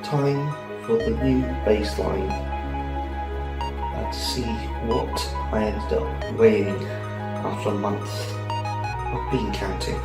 time for the new baseline and to see what I ended up weighing after a month of bean counting.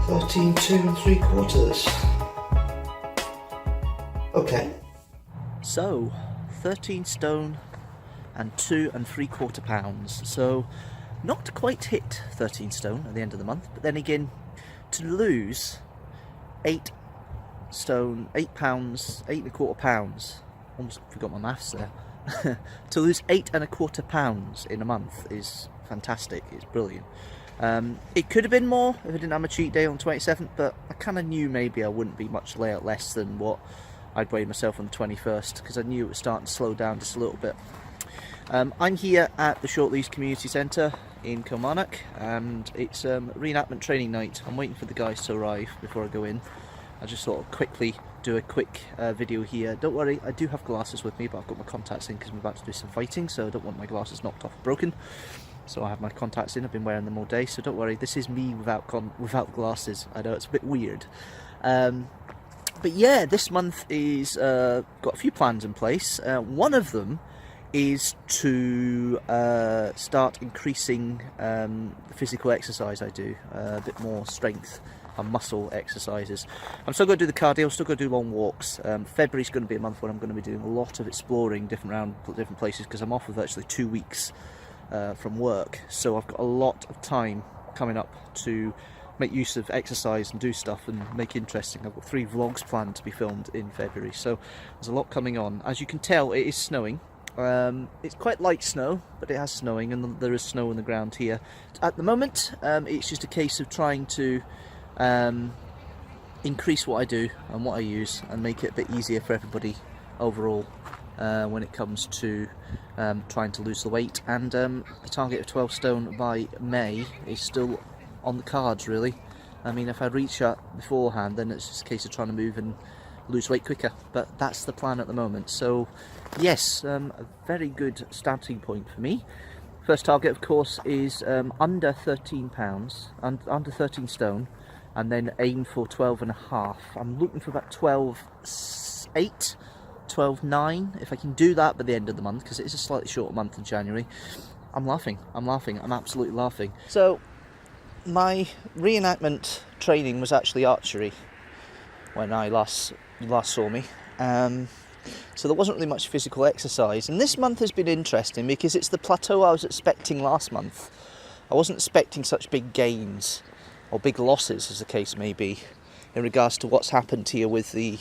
$13 2 3/4. Okay. So, 13 stone and 2 3/4 pounds. So, not quite hit 13 stone at the end of the month, but then again, to lose 8 stone, 8 pounds, 8 1/4 pounds, almost forgot my maths there, to lose 8 1/4 pounds in a month is fantastic, it's brilliant. It could have been more if I didn't have a cheat day on the 27th, but I kind of knew maybe I wouldn't be much less than what I'd weighed myself on the 21st, because I knew it was starting to slow down just a little bit. I'm here at the Shortleys Community Centre in Kilmarnock, and it's reenactment training night. I'm waiting for the guys to arrive before I go in. I just thought I'd quickly do a quick video here. Don't worry, I do have glasses with me, but I've got my contacts in because I'm about to do some fighting, so I don't want my glasses knocked off or broken. So I have my contacts in, I've been wearing them all day, so don't worry, this is me without glasses. I know it's a bit weird. But yeah, this month is got a few plans in place. One of them is to start increasing the physical exercise I do, a bit more strength and muscle exercises. I'm still going to do the cardio, still going to do long walks. February's going to be a month where I'm going to be doing a lot of exploring different places, because I'm off for virtually 2 weeks from work, so I've got a lot of time coming up to make use of exercise and do stuff and make interesting. I've got 3 vlogs planned to be filmed in February, so there's a lot coming on. As you can tell, it is snowing. It's quite light snow, but it has snowing, and there is snow on the ground here. At the moment, it's just a case of trying to increase what I do and what I use and make it a bit easier for everybody overall when it comes to trying to lose the weight. And the target of 12 stone by May is still on the cards, really. I mean, if I reach that beforehand, then it's just a case of trying to move and lose weight quicker, but that's the plan at the moment. So yes, a very good starting point for me. First target, of course, is under 13 pounds, under 13 stone, and then aim for 12.5. I'm looking for about 12.8, 12.9, if I can do that by the end of the month, because it's a slightly shorter month in January. I'm laughing, I'm absolutely laughing. So my reenactment training was actually archery when I last saw me, so there wasn't really much physical exercise, and this month has been interesting because it's the plateau I was expecting last month. I wasn't expecting such big gains, or big losses as the case may be, in regards to what's happened here with the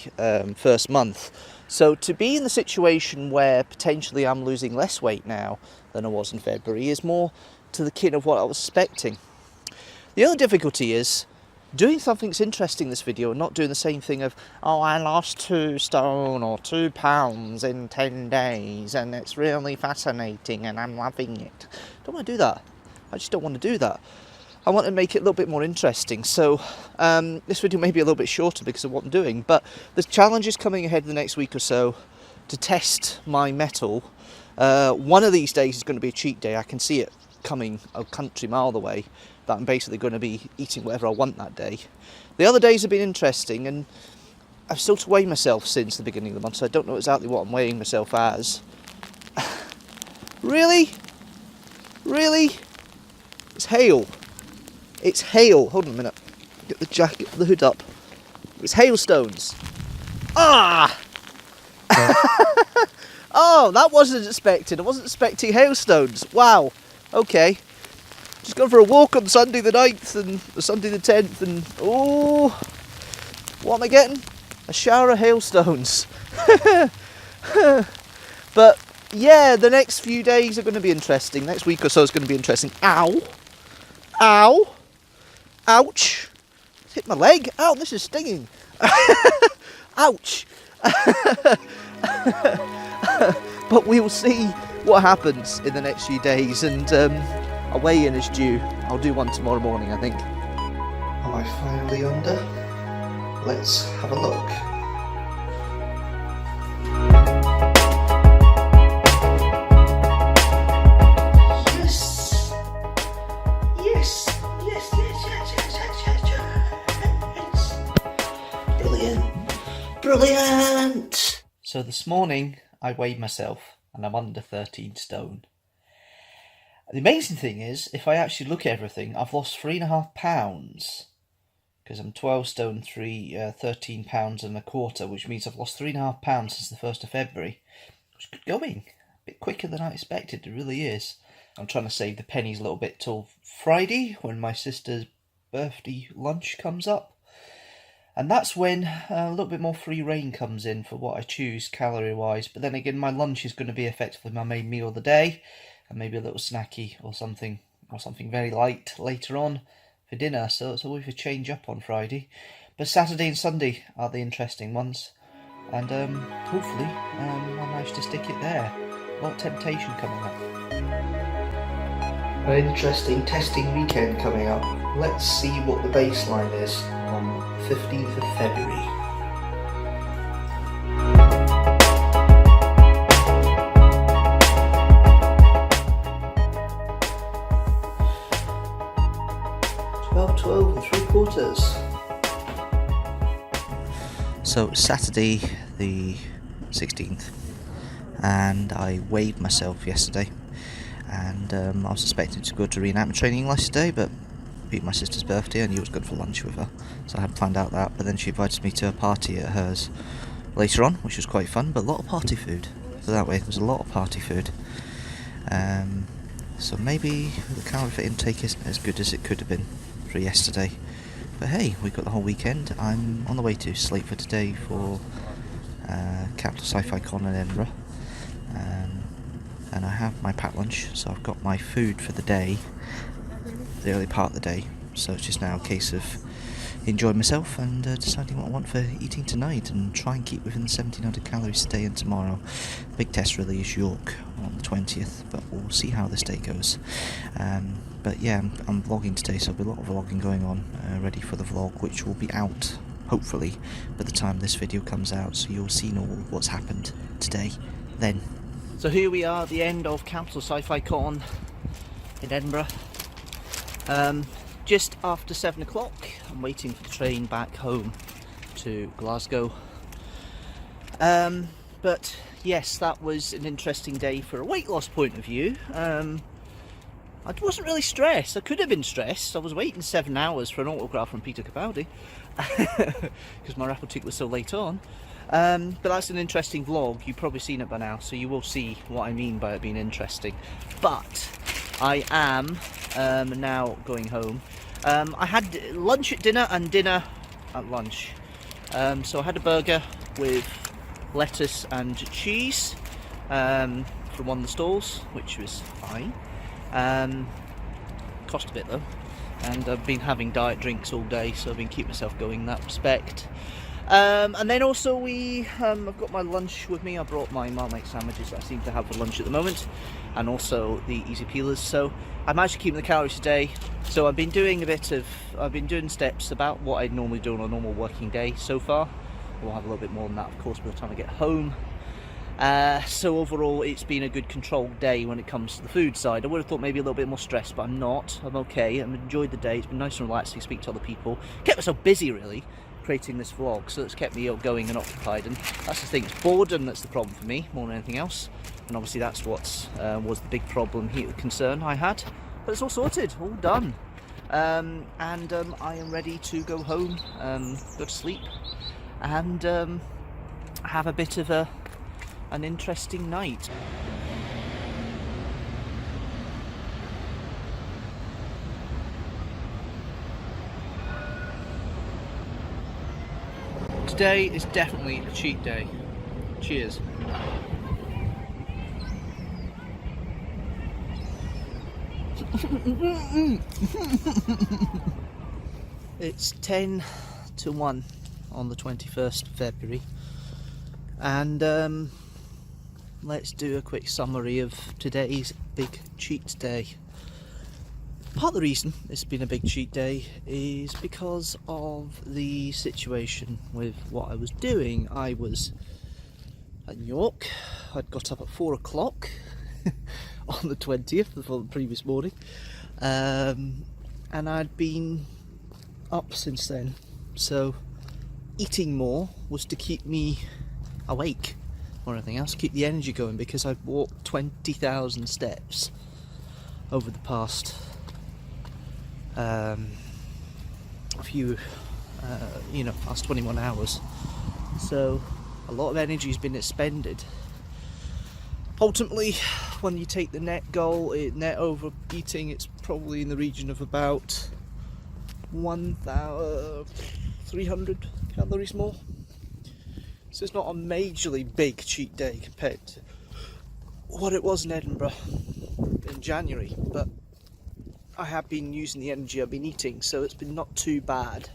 first month. So to be in the situation where potentially I'm losing less weight now than I was in February is more to the kin of what I was expecting. The only difficulty is doing something that's interesting in this video and not doing the same thing of, oh, I lost 2 stone or 2 pounds in 10 days and it's really fascinating and I'm loving it. I don't want to do that. I just don't want to do that. I want to make it a little bit more interesting. So this video may be a little bit shorter because of what I'm doing, but there's challenges coming ahead in the next week or so to test my mettle. One of these days is going to be a cheat day. I can see it coming a country mile away, that I'm basically going to be eating whatever I want that day. The other days have been interesting, and I've still to weigh myself since the beginning of the month, so I don't know exactly what I'm weighing myself as. Really? Really? It's hail. It's hail. Hold on a minute. Get the jacket, the hood up. It's hailstones. Ah! Oh, that wasn't expected. I wasn't expecting hailstones. Wow. Okay. Just gone for a walk on Sunday the 9th and Sunday the 10th, and oh, what am I getting? A shower of hailstones. But yeah, the next few days are going to be interesting. Next week or so is going to be interesting. Ow. Ow. Ouch. Hit my leg. Ow, this is stinging. Ouch. But we will see what happens in the next few days, and a weigh-in is due. I'll do one tomorrow morning, I think. Am I finally under? Let's have a look. Yes! Yes! Yes, yes, yes, yes, yes, yes, yes! Brilliant! Brilliant! So this morning I weighed myself and I'm under 13 stone. The amazing thing is, if I actually look at everything, I've lost 3.5 pounds. Because I'm 12 stone 13 pounds and a quarter, which means I've lost 3.5 pounds since the 1st of February. It's good going. A bit quicker than I expected, it really is. I'm trying to save the pennies a little bit till Friday, when my sister's birthday lunch comes up. And that's when a little bit more free reign comes in for what I choose calorie-wise. But then again, my lunch is going to be effectively my main meal of the day. And maybe a little snacky or something very light later on for dinner, so it's always a change up on Friday. But Saturday and Sunday are the interesting ones, and hopefully I manage to stick it there. A lot of temptation coming up. An interesting testing weekend coming up. Let's see what the baseline is on 15th of February. Twelve and 3/4. So Saturday the 16th, and I weighed myself yesterday, and I was expecting to go to reenactment training yesterday, but beat my sister's birthday. I knew it was good for lunch with her, so I hadn't found out that. But then she invited me to a party at hers later on, which was quite fun, but a lot of party food. So that way, there was a lot of party food. So maybe the calorie intake isn't as good as it could have been for yesterday. But hey, we've got the whole weekend. I'm on the way to Sleaford today for Capital Sci-Fi Con in Edinburgh. And I have my packed lunch, so I've got my food for the day, the early part of the day. So it's just now a case of enjoying myself and deciding what I want for eating tonight, and try and keep within the 1700 calories today and tomorrow. Big test really is York on the 20th, but we'll see how this day goes. But yeah, I'm vlogging today, so there'll be a lot of vlogging going on, ready for the vlog, which will be out, hopefully, by the time this video comes out, so you'll see all what's happened today then. So here we are at the end of Capital Sci-Fi Con in Edinburgh. Just after 7 o'clock, I'm waiting for the train back home to Glasgow. But yes, that was an interesting day for a weight loss point of view. I wasn't really stressed. I could have been stressed. I was waiting 7 hours for an autograph from Peter Capaldi because my raffle ticket was so late on. But that's an interesting vlog. You've probably seen it by now, so you will see what I mean by it being interesting. But I am now going home. I had lunch at dinner and dinner at lunch. So I had a burger with lettuce and cheese from one of the stalls, which was fine. Cost a bit though, and I've been having diet drinks all day, so I've been keeping myself going in that respect. And then also I've got my lunch with me. I brought my Marmite sandwiches that I seem to have for lunch at the moment, and also the easy peelers. So I'm actually keeping the calories today. So I've been doing steps about what I'd normally do on a normal working day so far. We'll have a little bit more than that, of course, by the time I get home. So overall, it's been a good controlled day when it comes to the food side. I would have thought maybe a little bit more stressed, but I'm not. I'm okay. I've enjoyed the day. It's been nice and relaxing, speak to other people. Kept myself busy, really, creating this vlog, so it's kept me going and occupied. And that's the thing, it's boredom that's the problem for me, more than anything else. And obviously that's what was the big problem here, the concern I had. But it's all sorted, all done. And I am ready to go home, go to sleep, and have a bit of an interesting night. Today is definitely a cheat day. Cheers. It's 10 to 1 on the 21st of February, and let's do a quick summary of today's big cheat day. Part of the reason it's been a big cheat day is because of the situation with what I was doing. I was at New York. I'd got up at 4 o'clock on the 20th, the previous morning, and I'd been up since then. So eating more was to keep me awake or anything else, keep the energy going, because I've walked 20,000 steps over the past past 21 hours. So a lot of energy has been expended. Ultimately, when you take the net goal, net overeating, it's probably in the region of about 1,300 calories more. So it's not a majorly big cheat day compared to what it was in Edinburgh in January, but I have been using the energy I've been eating, so it's been not too bad.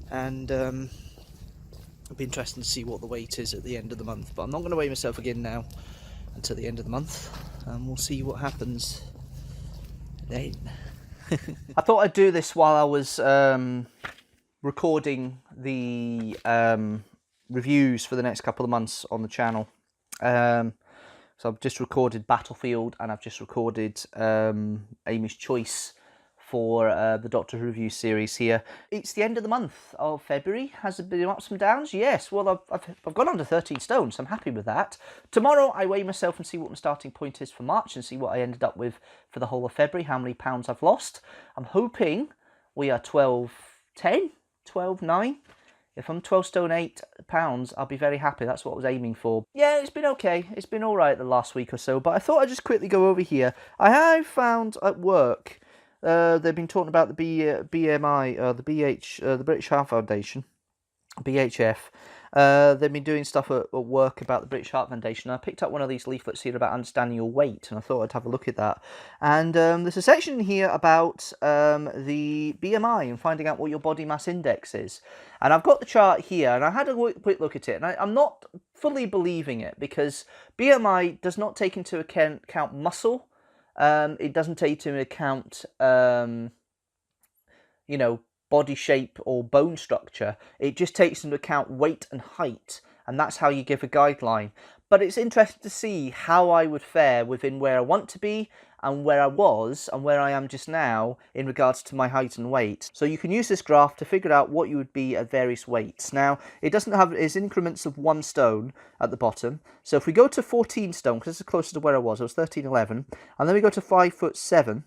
And it'll be interesting to see what the weight is at the end of the month, but I'm not going to weigh myself again now until the end of the month, and we'll see what happens then. I thought I'd do this while I was recording the reviews for the next couple of months on the channel. So I've just recorded Battlefield, and I've just recorded Amy's Choice for the Doctor Who review series here. It's the end of the month of February. Has there been ups and downs? Yes. Well, I've gone under 13 stone, so I'm happy with that. Tomorrow I weigh myself and see what my starting point is for March, and see what I ended up with for the whole of February, how many pounds I've lost. I'm hoping we are 12.10, 12.9. If I'm 12 stone 8 pounds, I'll be very happy. That's what I was aiming for. Yeah, it's been okay. It's been all right the last week or so, but I thought I'd just quickly go over here. I have found at work, they've been talking about the BMI, the British Heart Foundation, BHF. They've been doing stuff at work about the British Heart Foundation. I picked up one of these leaflets here about understanding your weight, and I thought I'd have a look at that. And there's a section here about the BMI and finding out what your body mass index is. And I've got the chart here, and I had a quick look at it, and I'm not fully believing it, because BMI does not take into account muscle. It doesn't take into account, body shape or bone structure. It just takes into account weight and height, and that's how you give a guideline. But it's interesting to see how I would fare within where I want to be and where I was and where I am just now in regards to my height and weight. So you can use this graph to figure out what you would be at various weights. Now, it doesn't have its increments of 1 stone at the bottom. So if we go to 14 stone, because this is closer to where I was 13.11, and then we go to 5'7",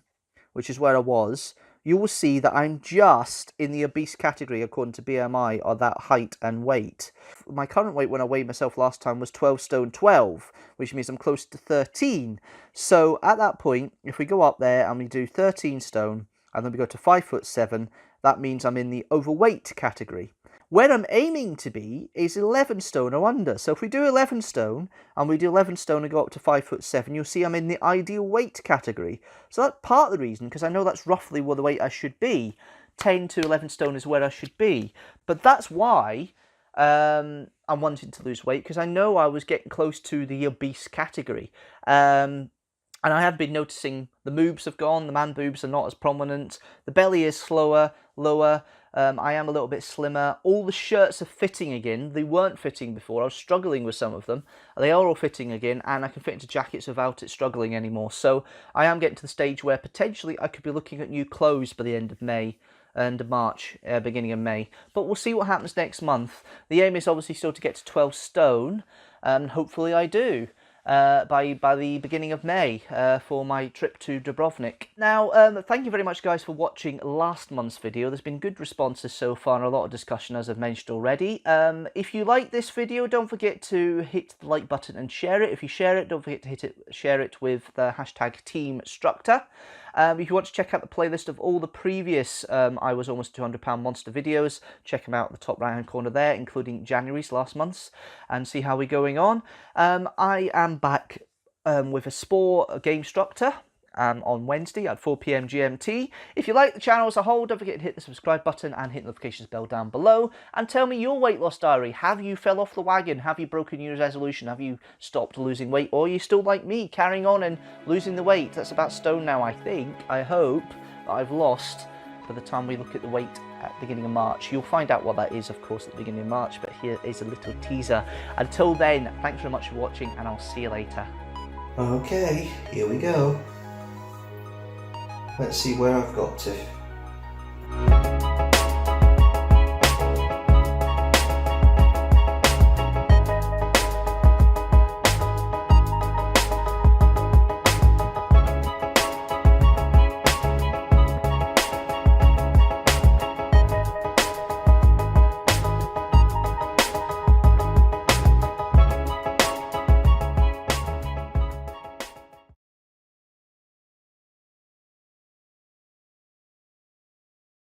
which is where I was, you will see that I'm just in the obese category according to BMI, or that height and weight. My current weight when I weighed myself last time was 12 stone 12, which means I'm close to 13. So at that point, if we go up there and we do 13 stone, and then we go to 5'7", that means I'm in the overweight category. Where I'm aiming to be is 11 stone or under. So if we do 11 stone, and we do 11 stone and go up to 5'7", you'll see I'm in the ideal weight category. So that's part of the reason, because I know that's roughly where the weight I should be. 10 to 11 stone is where I should be. But that's why I'm wanting to lose weight, because I know I was getting close to the obese category. And I have been noticing the boobs have gone, the man boobs are not as prominent, the belly is lower. I am a little bit slimmer. All the shirts are fitting again. They weren't fitting before. I was struggling with some of them. They are all fitting again, and I can fit into jackets without it struggling anymore. So I am getting to the stage where potentially I could be looking at new clothes by the end of May and March, beginning of May. But we'll see what happens next month. The aim is obviously still to get to 12 stone, and hopefully I do. By the beginning of May for my trip to Dubrovnik. Now, thank you very much, guys, for watching last month's video. There's been good responses so far and a lot of discussion, as I've mentioned already. If you like this video, don't forget to hit the like button and share it. If you share it, don't forget to share it with the hashtag teamstructor. If you want to check out the playlist of all the previous I Was Almost £200 Monster videos, check them out in the top right hand corner there, including January's, last month's, and see how we're going on. I am back with a Spore Deanstructor, on Wednesday at 4 PM GMT. If you like the channel as a whole, don't forget to hit the subscribe button and hit the notifications bell down below. And tell me your weight loss diary. Have you fell off the wagon? Have you broken your resolution? Have you stopped losing weight? Or are you still like me, carrying on and losing the weight? That's about stone now, I think. I hope that I've lost by the time we look at the weight at the beginning of March. You'll find out what that is, of course, at the beginning of March, but here is a little teaser. Until then, thanks very much for watching, and I'll see you later. Okay, here we go. Let's see where I've got to.